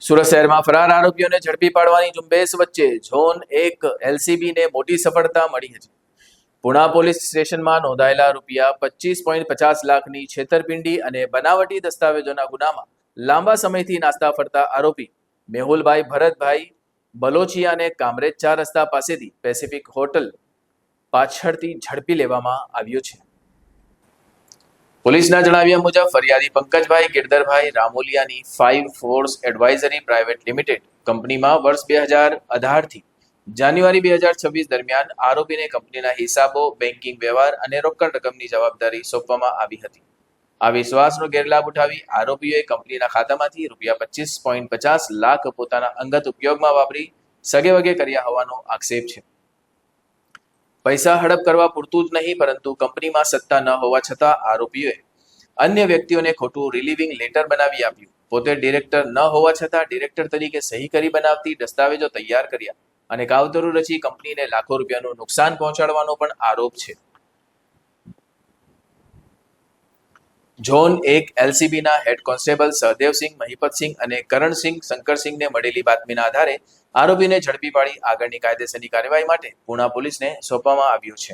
સુરત શહેરમાં ફરાર આરોપીઓને ઝડપી પાડવાની ઝુંબેશ વચ્ચે ઝોન 1 એલસીબીને મોટી સફળતા મળી હતી. પુણા પોલીસ સ્ટેશનમાં નોંધાયેલા ₹25.50 લાખની છેતરપિંડી અને બનાવટી દસ્તાવેજોના ગુનામાં લાંબા સમયથી નાસ્તા ફરતા આરોપી મેહુલભાઈ ભરતભાઈ બલોચિયાને કામરેજ 4 રસ્તા પાસેથી પેસિફિક હોટલ પાછળથી ઝડપી લેવામાં આવ્યો છે. પોલીસના જણાવ્યા મુજબ ફરિયાદી પંકજભાઈ ગિરધરભાઈ રામોલિયાની 5 ફોર્સ એડવાઇઝરી પ્રાઇવેટ લિમિટેડ કંપનીમાં વર્ષ 2018 થી જાન્યુઆરી 2026 દરમિયાન આરોપીને કંપનીના હિસાબો, બેન્કિંગ વ્યવહાર અને રોકડ રકમની જવાબદારી સોંપવામાં આવી હતી. આ વિશ્વાસનો ગેરલાભ ઉઠાવી આરોપીઓએ કંપનીના ખાતામાંથી ₹25.50 લાખ પોતાના અંગત ઉપયોગમાં વાપરી સગેવગે કર્યા હોવાનો આક્ષેપ છે. પૈસા હડપ કરવા પૂરતું જ નહીં, પરંતુ કંપનીમાં સત્તા ન હોવા છતાં આરોપીઓએ અન્ય વ્યક્તિઓને ખોટું રિલીવિંગ લેટર બનાવી આપ્યું. પોતે ડિરેક્ટર ન હોવા છતાં ડિરેક્ટર તરીકે સહી કરી બનાવતી દસ્તાવેજો તૈયાર કર્યા અને કાવતરું રચી કંપનીને લાખો રૂપિયાનું નુકસાન પહોંચાડવાનો પણ આરોપ છે. ઝોન 1 એલસીબીના હેડ કોન્સ્ટેબલ સહદેવસિંહ, મહિપતસિંહ અને કરણસિંહ શંકરસિંહને મળેલી બાતમીના આધારે આરોપીને ઝડપી પાડી આગળની કાયદેસરની કાર્યવાહી માટે પુણા પોલીસને સોંપવામાં આવ્યું છે.